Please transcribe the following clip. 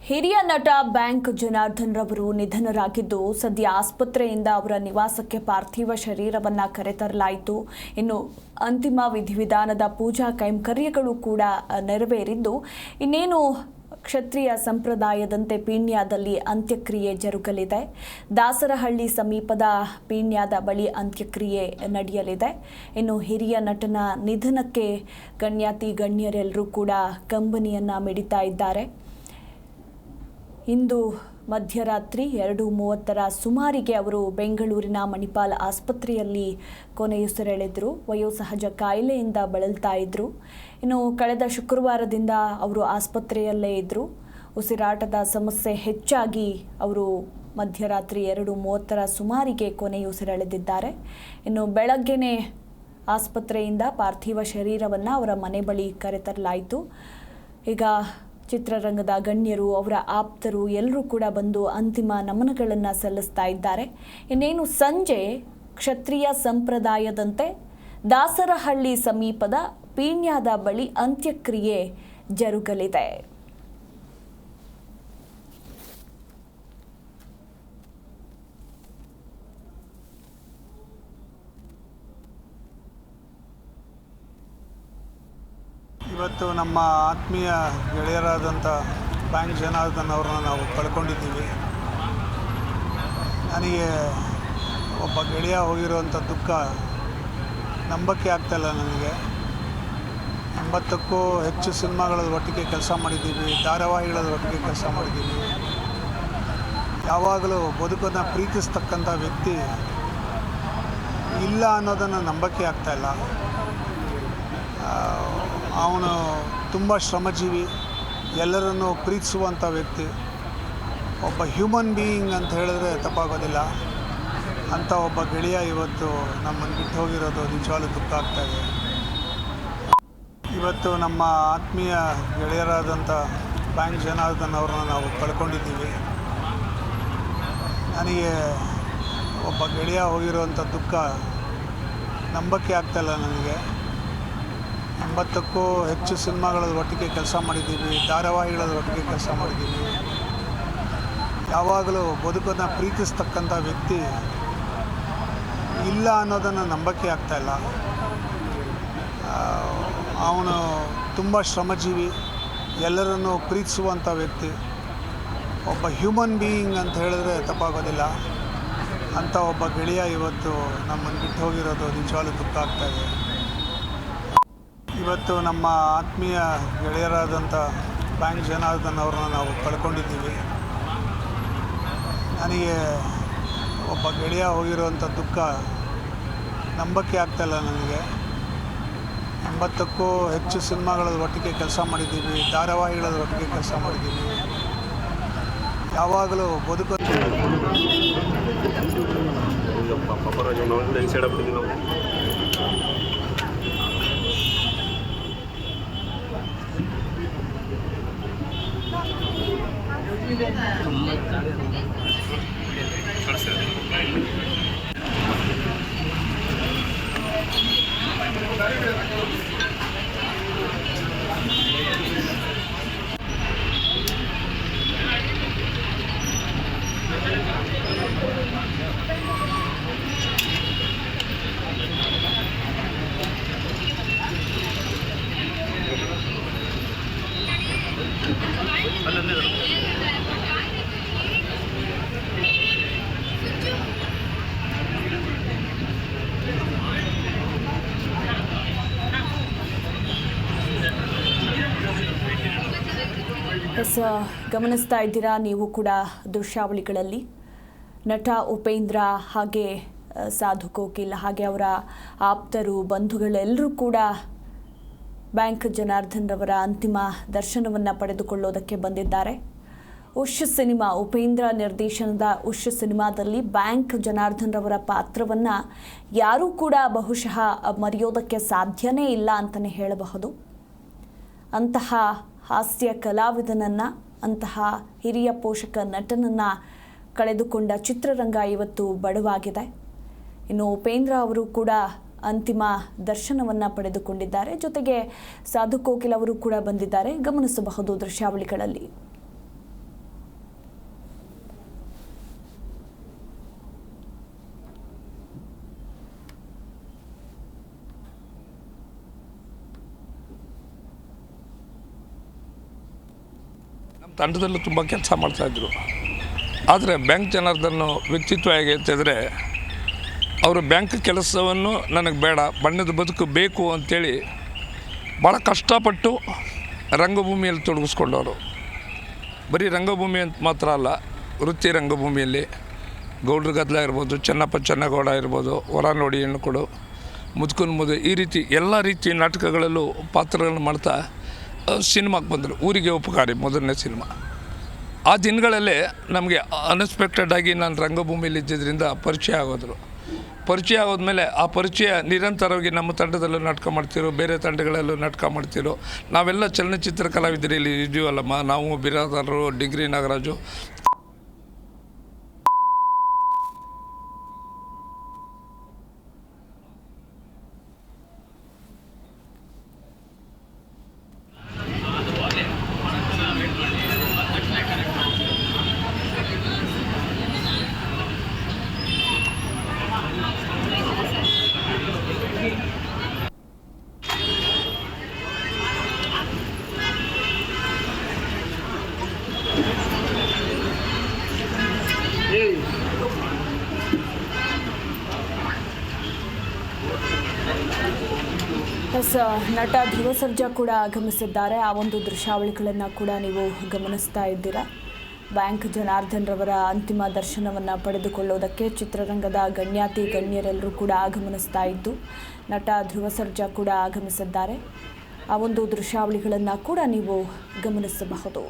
ಹಿರಿಯ ನಟ ಬ್ಯಾಂಕ್ ಜನಾರ್ದನ್ ರವರು ನಿಧನರಾಗಿದ್ದು ಸದ್ಯ ಆಸ್ಪತ್ರೆಯಿಂದ ಅವರ ನಿವಾಸಕ್ಕೆ ಪಾರ್ಥಿವ ಶರೀರವನ್ನ ಕರೆತರಲಾಯಿತು. ಇನ್ನು ಅಂತಿಮ ವಿಧಿವಿಧಾನದ ಪೂಜಾ ಕೈಂಕರ್ಯಗಳು ಕೂಡ ನೆರವೇರಿದ್ದು ಇನ್ನೇನು ಕ್ಷತ್ರಿಯ ಸಂಪ್ರದಾಯದಂತೆ ಪೀಣ್ಯದಲ್ಲಿ ಅಂತ್ಯಕ್ರಿಯೆ ಜರುಗಲಿದೆ. ದಾಸರಹಳ್ಳಿ ಸಮೀಪದ ಪೀಣ್ಯದ ಬಳಿ ಅಂತ್ಯಕ್ರಿಯೆ ನಡೆಯಲಿದೆ. ಇನ್ನು ಹಿರಿಯ ನಟನ ನಿಧನಕ್ಕೆ ಗಣ್ಯಾತಿ ಗಣ್ಯರೆಲ್ಲರೂ ಕೂಡ ಕಂಬನಿಯನ್ನ ಮಿಡಿತಾ ಇದ್ದಾರೆ. ಇಂದು ಮಧ್ಯರಾತ್ರಿ 2:30 ಸುಮಾರಿಗೆ ಅವರು ಬೆಂಗಳೂರಿನ ಮಣಿಪಾಲ್ ಆಸ್ಪತ್ರೆಯಲ್ಲಿ ಕೊನೆಯುಸಿರೆಳೆದರು. ವಯೋಸಹಜ ಕಾಯಿಲೆಯಿಂದ ಬಳಲ್ತಾ ಇದ್ರು. ಇನ್ನು ಕಳೆದ ಶುಕ್ರವಾರದಿಂದ ಅವರು ಆಸ್ಪತ್ರೆಯಲ್ಲೇ ಇದ್ದರು. ಉಸಿರಾಟದ ಸಮಸ್ಯೆ ಹೆಚ್ಚಾಗಿ ಅವರು ಮಧ್ಯರಾತ್ರಿ 2:30 ಸುಮಾರಿಗೆ ಕೊನೆಯುಸಿರೆಳೆದಿದ್ದಾರೆ. ಇನ್ನು ಬೆಳಗ್ಗೆನೇ ಆಸ್ಪತ್ರೆಯಿಂದ ಪಾರ್ಥಿವ ಶರೀರವನ್ನು ಅವರ ಮನೆ ಬಳಿ ಕರೆತರಲಾಯಿತು. ಈಗ ಚಿತ್ರರಂಗದ ಗಣ್ಯರು, ಅವರ ಆಪ್ತರು ಎಲ್ಲರೂ ಕೂಡ ಬಂದು ಅಂತಿಮ ನಮನಗಳನ್ನು ಸಲ್ಲಿಸ್ತಾ ಇದ್ದಾರೆ. ಇನ್ನೇನು ಸಂಜೆ ಕ್ಷತ್ರಿಯ ಸಂಪ್ರದಾಯದಂತೆ ದಾಸರಹಳ್ಳಿ ಸಮೀಪದ ಪೀಣ್ಯದ ಬಳಿ ಅಂತ್ಯಕ್ರಿಯೆ ಜರುಗಲಿದೆ. ಇವತ್ತು ನಮ್ಮ ಆತ್ಮೀಯ ಗೆಳೆಯರಾದಂಥ ಬ್ಯಾಂಕ್ ಜನಾರ್ದನ್ ಅವರನ್ನು ನಾವು ಕಳ್ಕೊಂಡಿದ್ದೀವಿ. ನನಗೆ ಒಬ್ಬ ಗೆಳೆಯ ಹೋಗಿರುವಂಥ ದುಃಖ ನಂಬಕ್ಕೆ ಆಗ್ತಾಯಿಲ್ಲ. ನನಗೆ 80ಕ್ಕೂ ಹೆಚ್ಚು ಸಿನಿಮಾಗಳ ಒಟ್ಟಿಗೆ ಕೆಲಸ ಮಾಡಿದ್ದೀವಿ, ಧಾರಾವಾಹಿಗಳ ಒಟ್ಟಿಗೆ ಕೆಲಸ ಮಾಡಿದ್ದೀವಿ. ಯಾವಾಗಲೂ ಬದುಕನ್ನು ಪ್ರೀತಿಸ್ತಕ್ಕಂಥ ವ್ಯಕ್ತಿ ಇಲ್ಲ ಅನ್ನೋದನ್ನು ನಂಬಕ್ಕೆ ಆಗ್ತಾಯಿಲ್ಲ. ಅವನು ತುಂಬ ಶ್ರಮಜೀವಿ, ಎಲ್ಲರನ್ನೂ ಪ್ರೀತಿಸುವಂಥ ವ್ಯಕ್ತಿ, ಒಬ್ಬ ಹ್ಯೂಮನ್ ಬೀಯಿಂಗ್ ಅಂತ ಹೇಳಿದ್ರೆ ತಪ್ಪಾಗೋದಿಲ್ಲ. ಅಂಥ ಒಬ್ಬ ಗೆಳೆಯ ಇವತ್ತು ನಮ್ಮನ್ನು ಬಿಟ್ಟು ಹೋಗಿರೋದು ನಿಜವಾಗ್ಲೂ ದುಃಖ ಆಗ್ತಾಯಿದೆ. ಇವತ್ತು ನಮ್ಮ ಆತ್ಮೀಯ ಗೆಳೆಯರಾದಂಥ ಬ್ಯಾಂಕ್ ಜನಾರ್ದನ್ ಅವರನ್ನು ನಾವು ಕಳ್ಕೊಂಡಿದ್ದೀವಿ. ನನಗೆ ಒಬ್ಬ ಗೆಳೆಯ ಹೋಗಿರುವಂಥ ದುಃಖ ನಂಬಕ್ಕೆ ಆಗ್ತಾಯಿಲ್ಲ. ನನಗೆ 80ಕ್ಕೂ ಹೆಚ್ಚು ಸಿನಿಮಾಗಳ ಒಟ್ಟಿಗೆ ಕೆಲಸ ಮಾಡಿದ್ದೀವಿ, ಧಾರಾವಾಹಿಗಳ ಒಟ್ಟಿಗೆ ಕೆಲಸ ಮಾಡಿದ್ದೀವಿ. ಯಾವಾಗಲೂ ಬದುಕನ್ನು ಪ್ರೀತಿಸ್ತಕ್ಕಂಥ ವ್ಯಕ್ತಿ ಇಲ್ಲ ಅನ್ನೋದನ್ನು ನಂಬಕ್ಕೆ ಆಗ್ತಾಯಿಲ್ಲ. ಅವನು ತುಂಬ ಶ್ರಮಜೀವಿ, ಎಲ್ಲರನ್ನೂ ಪ್ರೀತಿಸುವಂಥ ವ್ಯಕ್ತಿ, ಒಬ್ಬ ಹ್ಯೂಮನ್ ಬೀಯಿಂಗ್ ಅಂತ ಹೇಳಿದ್ರೆ ತಪ್ಪಾಗೋದಿಲ್ಲ. ಅಂಥ ಒಬ್ಬ ಗೆಳೆಯ ಇವತ್ತು ನಮ್ಮನ್ನು ಬಿಟ್ಟು ಹೋಗಿರೋದು ನಿಜವಾಗ್ಲೂ ದುಃಖ ಆಗ್ತಾಯಿದೆ. ಇವತ್ತು ನಮ್ಮ ಆತ್ಮೀಯ ಗೆಳೆಯರಾದಂಥ ಬ್ಯಾಂಕ್ ಜನಾರ್ದನ್ ಅವರನ್ನು ನಾವು ಕಳ್ಕೊಂಡಿದ್ದೀವಿ. ನನಗೆ ಒಬ್ಬ ಗೆಳೆಯ ಹೋಗಿರುವಂಥ ದುಃಖ ನಂಬಕ್ಕೆ ಆಗ್ತಾಯಿಲ್ಲ. ನನಗೆ 80ಕ್ಕೂ ಹೆಚ್ಚು ಸಿನಿಮಾಗಳ ಒಟ್ಟಿಗೆ ಕೆಲಸ ಮಾಡಿದ್ದೀವಿ, ಧಾರಾವಾಹಿಗಳ ಒಟ್ಟಿಗೆ ಕೆಲಸ ಮಾಡಿದ್ದೀವಿ. ಯಾವಾಗಲೂ ಬದುಕು ಗಮನಿಸ್ತಾ ಇದ್ದೀರಾ ನೀವು ಕೂಡ ದೃಶ್ಯಾವಳಿಗಳಲ್ಲಿ. ನಟ ಉಪೇಂದ್ರ ಹಾಗೆ ಸಾಧು ಕೋಕಿಲ್ ಹಾಗೆ ಅವರ ಆಪ್ತರು, ಬಂಧುಗಳೆಲ್ಲರೂ ಕೂಡ ಬ್ಯಾಂಕ್ ಜನಾರ್ದನ್ ರವರ ಅಂತಿಮ ದರ್ಶನವನ್ನು ಪಡೆದುಕೊಳ್ಳೋದಕ್ಕೆ ಬಂದಿದ್ದಾರೆ. ಉಶ್ ಸಿನಿಮಾ, ಉಪೇಂದ್ರ ನಿರ್ದೇಶನದ ಉಶ್ ಸಿನಿಮಾದಲ್ಲಿ ಬ್ಯಾಂಕ್ ಜನಾರ್ದನ್ ರವರ ಪಾತ್ರವನ್ನು ಯಾರೂ ಕೂಡ ಬಹುಶಃ ಮರೆಯೋದಕ್ಕೆ ಸಾಧ್ಯನೇ ಇಲ್ಲ ಅಂತಲೇ ಹೇಳಬಹುದು. ಅಂತಹ ಹಾಸ್ಯ ಕಲಾವಿದನನ್ನು, ಅಂತಹ ಹಿರಿಯ ಪೋಷಕ ನಟನನ್ನು ಕಳೆದುಕೊಂಡ ಚಿತ್ರರಂಗ ಇವತ್ತು ಬಡವಾಗಿದೆ. ಇನ್ನು ಉಪೇಂದ್ರ ಅವರು ಕೂಡ ಅಂತಿಮ ದರ್ಶನವನ್ನು ಪಡೆದುಕೊಂಡಿದ್ದಾರೆ. ಜೊತೆಗೆ ಸಾಧು ಕೋಕಿಲ್ ಅವರು ಕೂಡ ಬಂದಿದ್ದಾರೆ. ಗಮನಿಸಬಹುದು ದೃಶ್ಯಾವಳಿಗಳಲ್ಲಿ. ತಂಡದಲ್ಲೂ ತುಂಬ ಕೆಲಸ ಮಾಡ್ತಾಯಿದ್ರು. ಆದರೆ ಬ್ಯಾಂಕ್ ಜನಾರ್ದನ್ ವ್ಯಕ್ತಿತ್ವ ಹೇಗೆ ಅಂತಂದರೆ, ಅವರು ಬ್ಯಾಂಕ್ ಕೆಲಸವನ್ನು ನನಗೆ ಬೇಡ, ಬಣ್ಣದ ಬದುಕು ಬೇಕು ಅಂಥೇಳಿ ಭಾಳ ಕಷ್ಟಪಟ್ಟು ರಂಗಭೂಮಿಯಲ್ಲಿ ತೊಡಗಿಸ್ಕೊಂಡವರು. ಬರೀ ರಂಗಭೂಮಿ ಅಂತ ಮಾತ್ರ ಅಲ್ಲ, ವೃತ್ತಿ ರಂಗಭೂಮಿಯಲ್ಲಿ ಗೌಡ್ರ ಗದ್ದಲ ಇರ್ಬೋದು, ಚೆನ್ನಪ್ಪ ಚೆನ್ನಗೌಡ ಇರ್ಬೋದು, ಹೊರ ನೋಡಿ ಹೆಣ್ಣು ಕೊಡು, ಮುದುಕನ ಮುದು, ಈ ರೀತಿ ಎಲ್ಲ ರೀತಿಯ ನಾಟಕಗಳಲ್ಲೂ ಪಾತ್ರಗಳನ್ನು ಮಾಡ್ತಾ ಸಿನಿಮಾಗೆ ಬಂದರು. ಊರಿಗೆ ಉಪಕಾರಿ ಮೊದಲನೇ ಸಿನಿಮಾ. ಆ ದಿನಗಳಲ್ಲೇ ನಮಗೆ ಅನ್ಎಕ್ಸ್ಪೆಕ್ಟೆಡಾಗಿ ನಾನು ರಂಗಭೂಮಿಯಲ್ಲಿ ಇದ್ದಿದ್ದರಿಂದ ಪರಿಚಯ ಆಗೋದ್ರು. ಪರಿಚಯ ಆಗೋದ್ಮೇಲೆ ಆ ಪರಿಚಯ ನಿರಂತರವಾಗಿ ನಮ್ಮ ತಂಡದಲ್ಲೂ ನಾಟಕ ಮಾಡ್ತಿರೋ, ಬೇರೆ ತಂಡಗಳಲ್ಲೂ ನಾಟಕ ಮಾಡ್ತಿರೋ, ನಾವೆಲ್ಲ ಚಲನಚಿತ್ರ ಕಲಾವಿದರು ಇಲ್ಲಿ ಇದೀವಲ್ಲಮ್ಮ, ನಾವು ಬಿರಾದಾರರು, ಡಿಗ್ರಿ ನಾಗರಾಜು, ನಟ ಧ್ರುವ ಸರ್ಜಾ ಕೂಡ ಆಗಮಿಸಿದ್ದಾರೆ. ಆ ಒಂದು ದೃಶ್ಯಾವಳಿಗಳನ್ನು ಕೂಡ ನೀವು ಗಮನಿಸ್ತಾ ಇದ್ದೀರಾ. ಬ್ಯಾಂಕ್ ಜನಾರ್ದನ್ ರವರ ಅಂತಿಮ ದರ್ಶನವನ್ನು ಪಡೆದುಕೊಳ್ಳೋದಕ್ಕೆ ಚಿತ್ರರಂಗದ ಗಣ್ಯಾತಿ ಗಣ್ಯರೆಲ್ಲರೂ ಕೂಡ ಆಗಮನಿಸ್ತಾ ಇದ್ದು, ನಟ ಧ್ರುವ ಸರ್ಜಾ ಕೂಡ ಆಗಮಿಸಿದ್ದಾರೆ. ಆ ಒಂದು ದೃಶ್ಯಾವಳಿಗಳನ್ನು ಕೂಡ ನೀವು ಗಮನಿಸಬಹುದು.